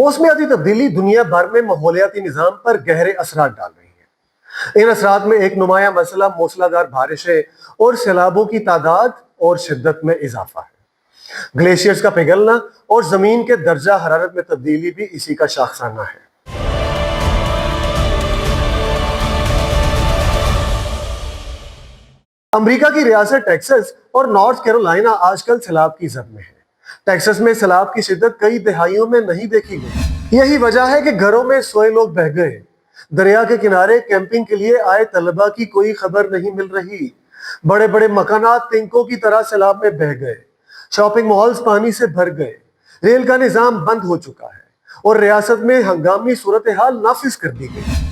موسمیاتی تبدیلی دنیا بھر میں ماحولیاتی نظام پر گہرے اثرات ڈال رہی ہے۔ ان اثرات میں ایک نمایاں مسئلہ موسلا دھار بارشیں اور سیلابوں کی تعداد اور شدت میں اضافہ ہے۔ گلیشیئرز کا پگھلنا اور زمین کے درجہ حرارت میں تبدیلی بھی اسی کا شاخسانہ ہے۔ امریکا کی ریاست ٹیکساس اور نارتھ کیرولائنا آج کل سیلاب کی زد میں ہے۔ ٹیکساس میں سیلاب کی شدت کئی دہائیوں میں نہیں دیکھی گئی۔ یہی وجہ ہے کہ گھروں میں سوئے لوگ بہہ گئے۔ دریا کے کنارے کیمپنگ کے لیے آئے طلبہ کی کوئی خبر نہیں مل رہی۔ بڑے بڑے مکانات تنکوں کی طرح سیلاب میں بہہ گئے۔ شاپنگ مالز پانی سے بھر گئے۔ ریل کا نظام بند ہو چکا ہے اور ریاست میں ہنگامی صورتحال نافذ کر دی گئی۔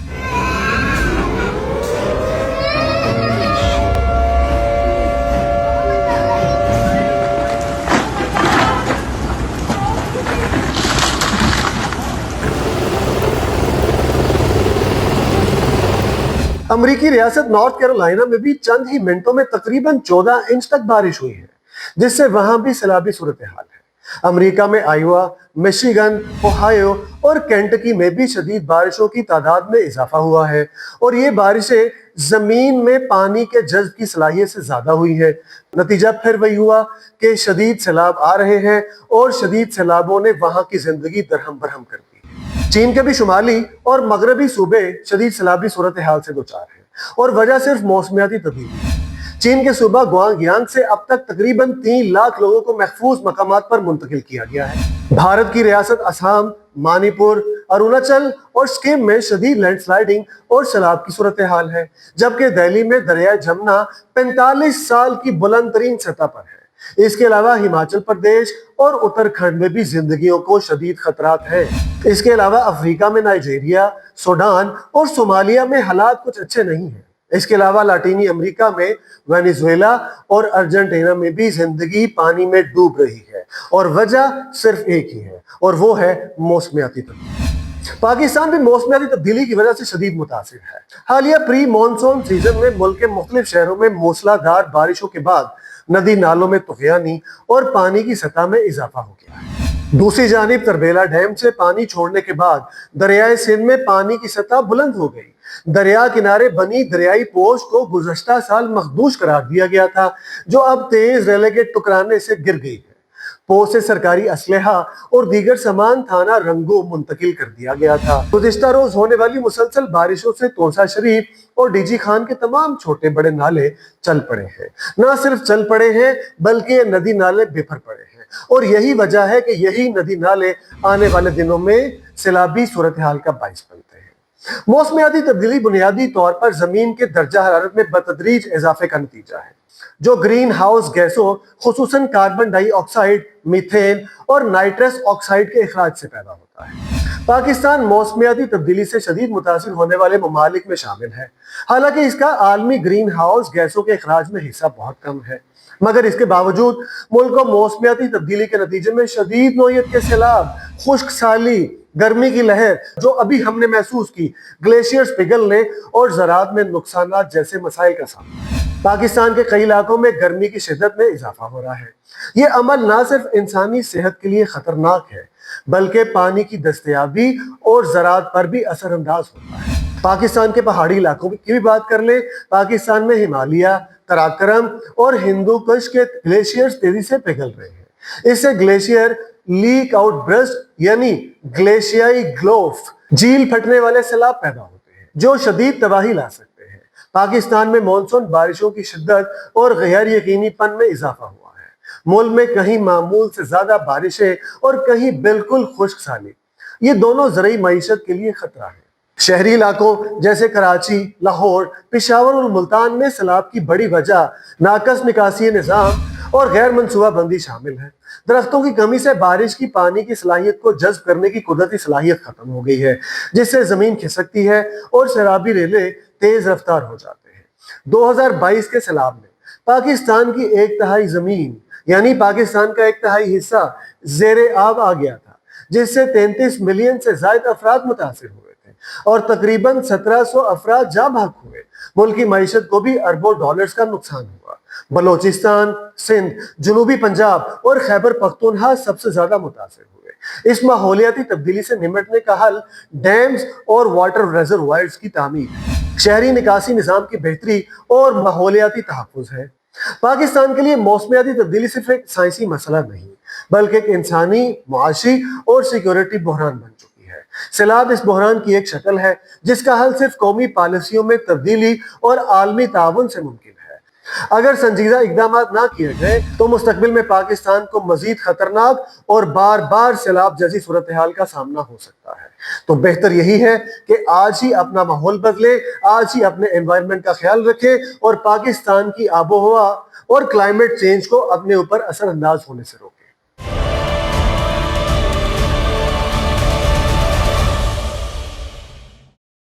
امریکی ریاست نارتھ کیرولائنا میں بھی چند ہی منٹوں میں تقریباً 14 انچ تک بارش ہوئی ہے، جس سے وہاں بھی سیلابی صورتحال ہے۔ امریکہ میں آئیوا، میشیگن، اوہایو اور کینٹکی میں بھی شدید بارشوں کی تعداد میں اضافہ ہوا ہے، اور یہ بارشیں زمین میں پانی کے جذب کی صلاحیت سے زیادہ ہوئی ہیں۔ نتیجہ پھر وہی ہوا کہ شدید سیلاب آ رہے ہیں اور شدید سیلابوں نے وہاں کی زندگی درہم برہم کر دی۔ چین کے بھی شمالی اور مغربی صوبے شدید سیلابی صورتحال سے دوچار ہیں، اور وجہ صرف موسمیاتی تبدیلی ہے۔ چین کے صوبہ گوانگیانگ سے اب تک تقریباً 3 لاکھ لوگوں کو محفوظ مقامات پر منتقل کیا گیا ہے۔ بھارت کی ریاست آسام، منی پور، اروناچل اور سکم میں شدید لینڈ سلائیڈنگ اور سیلاب کی صورتحال ہے، جبکہ دہلی میں دریائے جمنا 45 سال کی بلند ترین سطح پر ہے۔ اس کے علاوہ ہماچل پردیش اور اتراکھنڈ میں بھی زندگیوں کو شدید خطرات ہیں۔ اس کے علاوہ افریقہ میں نائجیریا، سوڈان اور صومالیہ میں حالات کچھ اچھے نہیں ہیں۔ اس کے علاوہ لاطینی امریکہ میں وینیزویلا اور ارجنٹینا میں بھی زندگی پانی میں ڈوب رہی ہے، اور وجہ صرف ایک ہی ہے، اور وہ ہے موسمیاتی تبدیلی۔ پاکستان بھی موسمیاتی تبدیلی کی وجہ سے شدید متاثر ہے۔ حالیہ پری مانسون سیزن میں ملک کے مختلف شہروں میں موسلا دھار بارشوں کے بعد ندی نالوں میں طغیانی اور پانی کی سطح میں اضافہ ہو گیا ہے۔ دوسری جانب تربیلا ڈیم سے پانی چھوڑنے کے بعد دریائے سندھ میں پانی کی سطح بلند ہو گئی۔ دریا کنارے بنی دریائی پوش کو گزشتہ سال مخدوش قرار دیا گیا تھا، جو اب تیز ریلے کے ٹکرانے سے گر گئی ہے۔ پوش سے سرکاری اسلحہ اور دیگر سامان تھانہ رنگو منتقل کر دیا گیا تھا۔ گزشتہ روز ہونے والی مسلسل بارشوں سے تونسا شریف اور ڈی جی خان کے تمام چھوٹے بڑے نالے چل پڑے ہیں۔ نہ صرف چل پڑے ہیں بلکہ یہ ندی نالے بفر پڑے ہیں، اور یہی وجہ ہے کہ یہی ندی نالے آنے والے دنوں میں سیلابی صورتحال کا باعث بنتے ہیں۔ موسمیاتی تبدیلی بنیادی طور پر زمین کے درجہ حرارت میں بتدریج اضافے کا نتیجہ ہے، جو گرین ہاؤس گیسوں خصوصاً کاربن ڈائی آکسائیڈ، میتھین اور نائٹرس آکسائیڈ کے اخراج سے پیدا ہوتا ہے۔ پاکستان موسمیاتی تبدیلی سے شدید متاثر ہونے والے ممالک میں شامل ہے، حالانکہ اس کا عالمی گرین ہاؤس گیسوں کے اخراج میں حصہ بہت کم ہے، مگر اس کے باوجود ملک کو موسمیاتی تبدیلی کے نتیجے میں شدید نوعیت کے سیلاب، خشک سالی، گرمی کی لہر جو ابھی ہم نے محسوس کی، گلیشیئرز پگھلنے اور زراعت میں نقصانات جیسے مسائل کا سامنا ہے۔ پاکستان کے کئی علاقوں میں گرمی کی شدت میں اضافہ ہو رہا ہے۔ یہ عمل نہ صرف انسانی صحت کے لیے خطرناک ہے بلکہ پانی کی دستیابی اور زراعت پر بھی اثر انداز ہوتا ہے۔ پاکستان کے پہاڑی علاقوں کی بھی بات کر لیں، پاکستان میں ہمالیہ، قراقرم اور ہندو کش کے گلیشیئرز تیزی سے پگھل رہے ہیں۔ اس سے گلیشیئر لیک آؤٹ برسٹ یعنی گلیشیائی گلوف، جھیل پھٹنے والے سیلاب پیدا ہوتے ہیں جو شدید تباہی لا سکتے ہیں۔ پاکستان میں مانسون بارشوں کی شدت اور غیر یقینی پن میں اضافہ ہوا ہے۔ ملک میں کہیں معمول سے زیادہ بارشیں اور کہیں بالکل خشک سالی، یہ دونوں زرعی معیشت کے لیے خطرہ ہے۔ شہری علاقوں جیسے کراچی، لاہور، پشاور اور ملتان میں سیلاب کی بڑی وجہ ناقص نکاسی نظام اور غیر منصوبہ بندی شامل ہے۔ درختوں کی کمی سے بارش کی پانی کی صلاحیت کو جذب کرنے کی قدرتی صلاحیت ختم ہو گئی ہے، جس سے زمین کھسکتی ہے اور سیلابی ریلے تیز رفتار ہو جاتے ہیں۔ 2022 کے سیلاب میں پاکستان کی 1/3 زمین یعنی پاکستان کا 1/3 حصہ زیر آب آ گیا تھا، جس سے 33 ملین سے زائد افراد متاثر ہوئے تھے اور تقریباً 1700 افراد جاں بحق ہوئے۔ ملک کی معیشت کو بھی اربوں ڈالرز کا نقصان ہوا۔ بلوچستان، سندھ، جنوبی پنجاب اور خیبر پختونخوا سب سے زیادہ متاثر ہوئے۔ اس ماحولیاتی تبدیلی سے نمٹنے کا حل ڈیمز اور واٹر ریزروائرز کی تعمیر ہے، شہری نکاسی نظام کی بہتری اور ماحولیاتی تحفظ ہے۔ پاکستان کے لیے موسمیاتی تبدیلی صرف ایک سائنسی مسئلہ نہیں بلکہ ایک انسانی، معاشی اور سیکیورٹی بحران بن چکی ہے۔ سیلاب اس بحران کی ایک شکل ہے جس کا حل صرف قومی پالیسیوں میں تبدیلی اور عالمی تعاون سے ممکن ہے۔ اگر سنجیدہ اقدامات نہ کیے گئے تو مستقبل میں پاکستان کو مزید خطرناک اور بار بار سیلاب جیسی صورتحال کا سامنا ہو سکتا ہے۔ تو بہتر یہی ہے کہ آج ہی اپنا ماحول بدلیں، آج ہی اپنے انوائرمنٹ کا خیال رکھیں اور پاکستان کی آب و ہوا اور کلائمیٹ چینج کو اپنے اوپر اثر انداز ہونے سے روکیں۔